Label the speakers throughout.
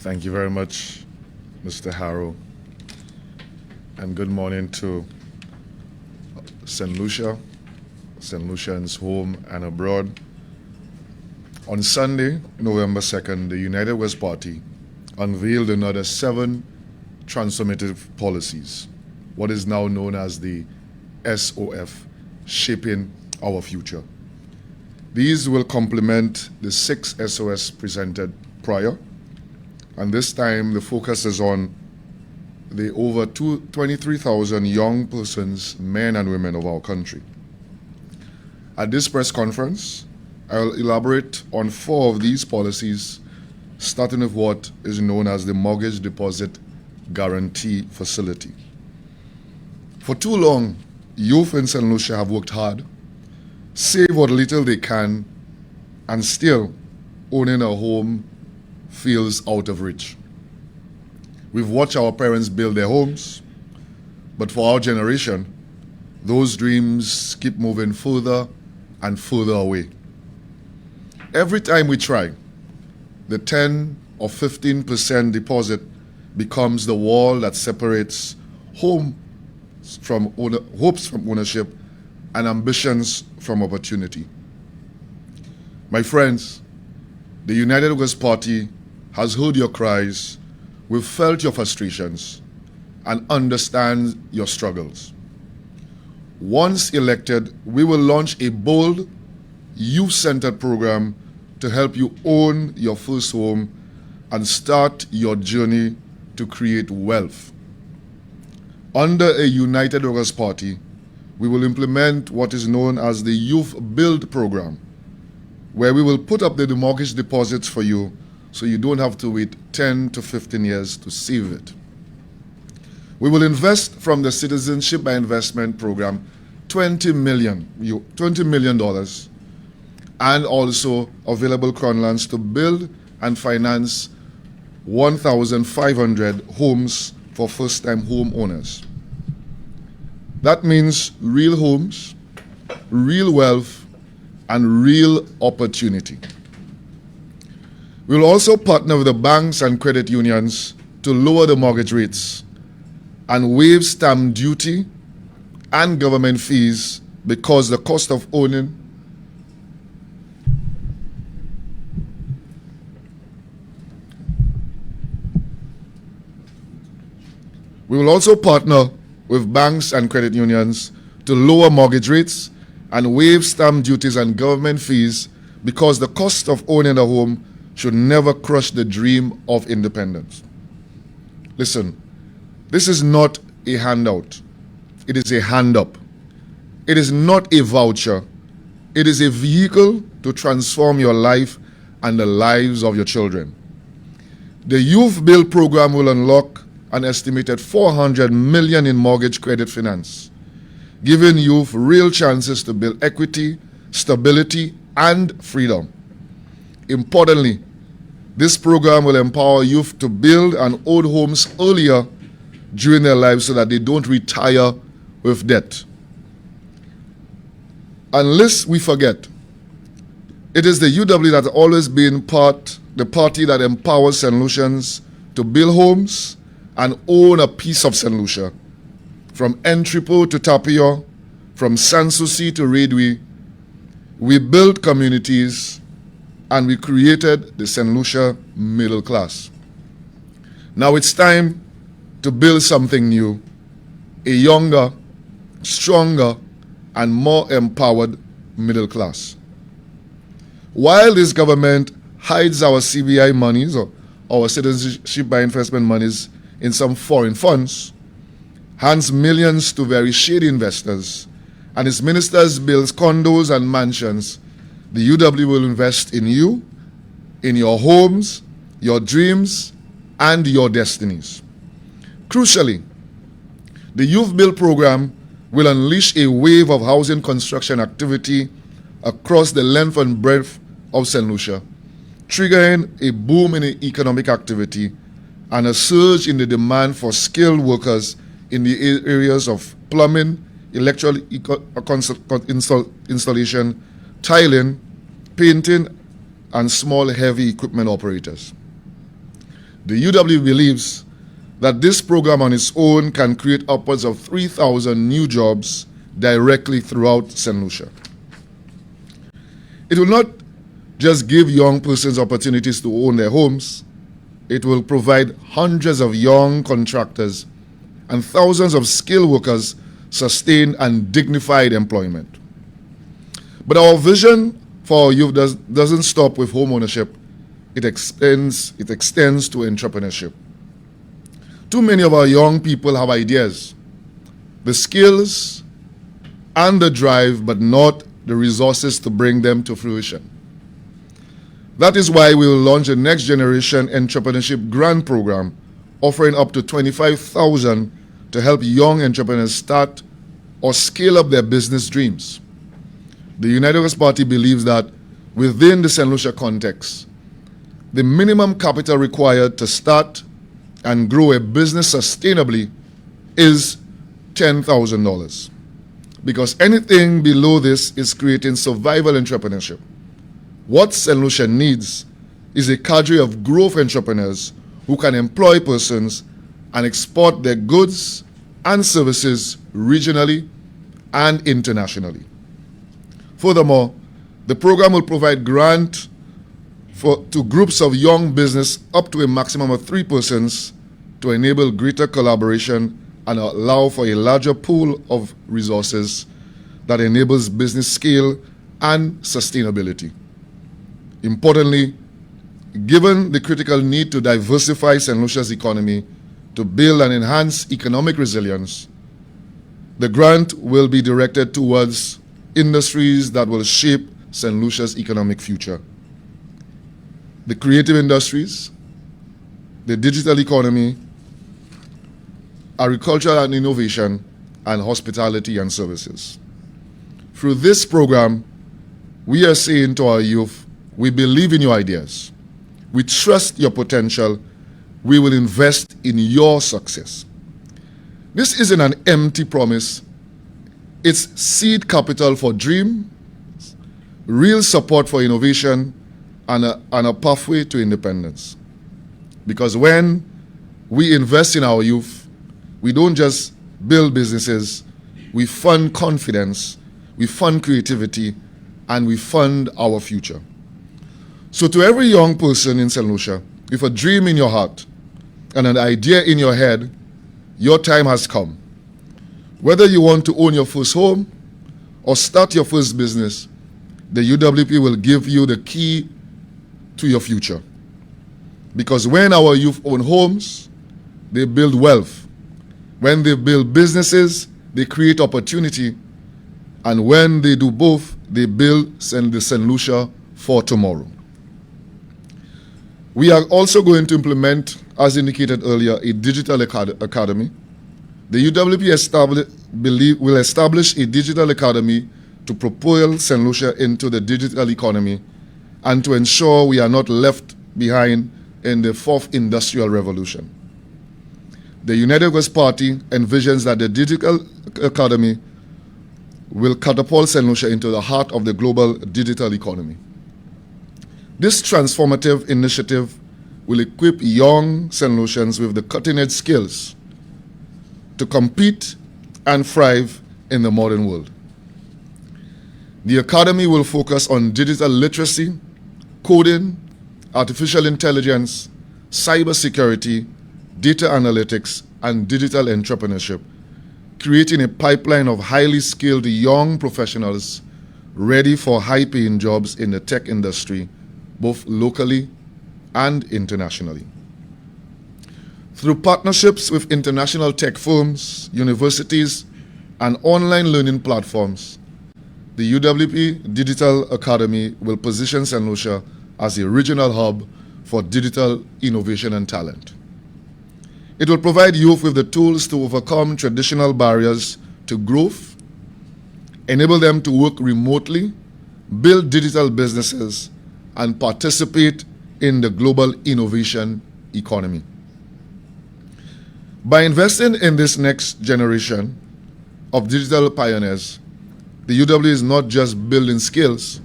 Speaker 1: Thank you very much, Mr. Harrow, and good morning to St. Lucians home and abroad. On Sunday, November 2nd, the United West Party unveiled another 7 transformative policies, what is now known as the SOF, Shaping Our Future. These will complement the 6 SOS presented prior, and this time the focus is on the over 23,000 young persons, men and women of our country. At this press conference, I will elaborate on 4 of these policies, starting with what is known as the Mortgage Deposit Guarantee Facility. For too long, youth in St. Lucia have worked hard, save what little they can, and still owning a home feels out of reach. We've watched our parents build their homes, but for our generation, those dreams keep moving further and further away. Every time we try, the 10 or 15% deposit becomes the wall that separates hopes from ownership and ambitions from opportunity. My friends, the United West Party has heard your cries, we've felt your frustrations, and understand your struggles. Once elected, we will launch a bold, youth-centered program to help you own your first home and start your journey to create wealth. Under a United West Party, we will implement what is known as the Youth Build Program, where we will put up the mortgage deposits for you so you don't have to wait 10 to 15 years to save it. We will invest from the Citizenship by Investment Program $20 million, and also available Cronlands to build and finance 1,500 homes for first-time homeowners. That means real homes, real wealth, and real opportunity. We will also partner with the banks and credit unions to lower the mortgage rates and waive stamp duty and government fees because the cost of owning We will also partner with banks and credit unions to lower mortgage rates and waive stamp duties and government fees because the cost of owning a home should never crush the dream of independence. Listen, this is not a handout. It is a hand up. It is not a voucher. It is a vehicle to transform your life and the lives of your children. The Youth Build Program will unlock an estimated $400 million in mortgage credit finance, giving youth real chances to build equity, stability, and freedom. Importantly, this program will empower youth to build and own homes earlier during their lives so that they don't retire with debt. Unless we forget, it is the UWP that has always been the party that empowers St. Lucians to build homes and own a piece of St. Lucia. From Entrepot to Tapio, from Sanssouci to Redway, we built communities and we created the St. Lucia middle class. Now it's time to build something new, a younger, stronger, and more empowered middle class. While this government hides our CBI monies or our Citizenship by Investment monies in some foreign funds, hands millions to very shady investors, and its ministers build condos and mansions, the UWP will invest in you, in your homes, your dreams, and your destinies. Crucially, the Youth Build Program will unleash a wave of housing construction activity across the length and breadth of St. Lucia, triggering a boom in economic activity and a surge in the demand for skilled workers in the areas of plumbing, electrical installation, tiling, painting, and small heavy equipment operators. The UWP believes that this program on its own can create upwards of 3,000 new jobs directly throughout St. Lucia. It will not just give young persons opportunities to own their homes, it will provide hundreds of young contractors and thousands of skilled workers sustained and dignified employment. But our vision for our youth doesn't stop with home ownership. It extends to entrepreneurship. Too many of our young people have ideas, the skills and the drive, but not the resources to bring them to fruition. That is why we will launch a Next Generation Entrepreneurship Grant Program, offering up to $25,000 to help young entrepreneurs start or scale up their business dreams. The United West Party believes that within the St. Lucia context, the minimum capital required to start and grow a business sustainably is $10,000. Because anything below this is creating survival entrepreneurship. What St. Lucia needs is a cadre of growth entrepreneurs who can employ persons and export their goods and services regionally and internationally. Furthermore, the program will provide grant to groups of young business up to a maximum of 3 persons to enable greater collaboration and allow for a larger pool of resources that enables business scale and sustainability. Importantly, given the critical need to diversify St. Lucia's economy to build and enhance economic resilience, the grant will be directed towards industries that will shape St. Lucia's economic future. The creative industries, the digital economy, agriculture and innovation, and hospitality and services. Through this program, we are saying to our youth, we believe in your ideas. We trust your potential. We will invest in your success. This isn't an empty promise. It's seed capital for dreams, real support for innovation, and a pathway to independence. Because when we invest in our youth, we don't just build businesses, we fund confidence, we fund creativity, and we fund our future. So to every young person in St. Lucia, with a dream in your heart and an idea in your head, your time has come. Whether you want to own your first home or start your first business, the UWP will give you the key to your future. Because when our youth own homes, they build wealth. When they build businesses, they create opportunity. And when they do both, they build the St. Lucia for tomorrow. We are also going to implement, as indicated earlier, a digital academy. The UWP will establish a digital academy to propel St. Lucia into the digital economy and to ensure we are not left behind in the fourth industrial revolution. The United West Party envisions that the digital academy will catapult St. Lucia into the heart of the global digital economy. This transformative initiative will equip young St. Lucians with the cutting-edge skills to compete and thrive in the modern world. The academy will focus on digital literacy, coding, artificial intelligence, cybersecurity, data analytics, and digital entrepreneurship, creating a pipeline of highly skilled young professionals ready for high-paying jobs in the tech industry, both locally and internationally. Through partnerships with international tech firms, universities, and online learning platforms, the UWP Digital Academy will position St. Lucia as a regional hub for digital innovation and talent. It will provide youth with the tools to overcome traditional barriers to growth, enable them to work remotely, build digital businesses, and participate in the global innovation economy. By investing in this next generation of digital pioneers, the UW is not just building skills,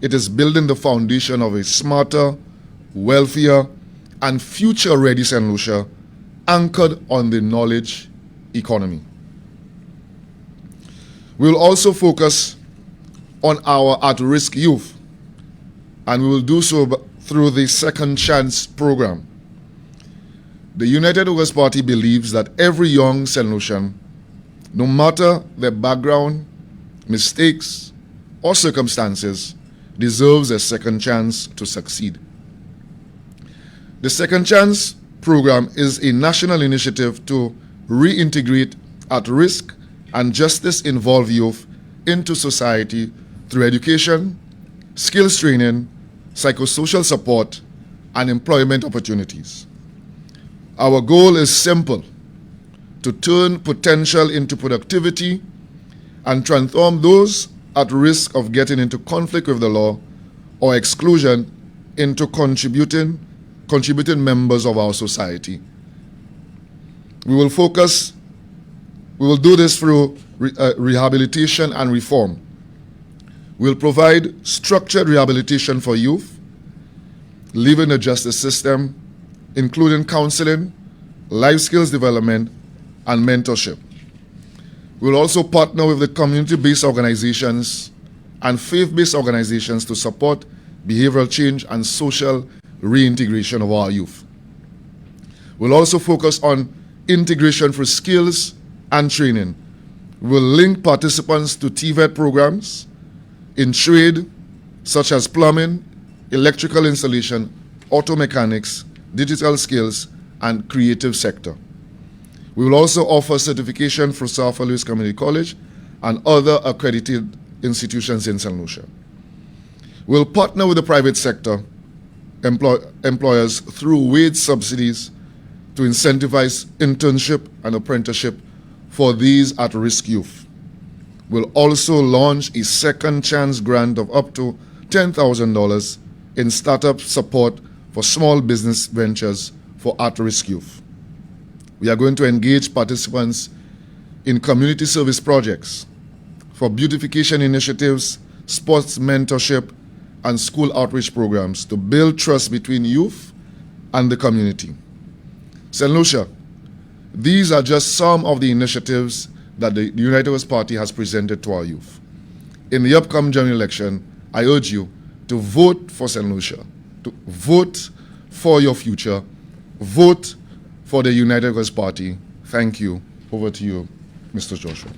Speaker 1: it is building the foundation of a smarter, wealthier, and future-ready St. Lucia anchored on the knowledge economy. We will also focus on our at-risk youth, and we will do so through the Second Chance program. The United Workers' Party believes that every young St. Lucian, no matter their background, mistakes, or circumstances, deserves a second chance to succeed. The Second Chance program is a national initiative to reintegrate at-risk and justice-involved youth into society through education, skills training, psychosocial support, and employment opportunities. Our goal is simple: to turn potential into productivity and transform those at risk of getting into conflict with the law or exclusion into contributing members of our society. We will do this through rehabilitation and reform. We'll provide structured rehabilitation for youth, leaving the justice system, including counseling, life skills development, and mentorship. We'll also partner with the community-based organizations and faith-based organizations to support behavioral change and social reintegration of our youth. We'll also focus on integration for skills and training. We'll link participants to TVET programs in trade such as plumbing, electrical installation, auto mechanics, digital skills, and creative sector. We will also offer certification for South Louis Community College and other accredited institutions in St. Lucia. We'll partner with the private sector employers through wage subsidies to incentivize internship and apprenticeship for these at-risk youth. We'll also launch a second chance grant of up to $10,000 in startup support for small business ventures for at-risk youth. We are going to engage participants in community service projects for beautification initiatives, sports mentorship, and school outreach programs to build trust between youth and the community. St. Lucia, these are just some of the initiatives that the United Workers' Party has presented to our youth. In the upcoming general election, I urge you to vote for St. Lucia, to vote for your future, vote for the United Workers' Party. Thank you. Over to you, Mr. Joshua.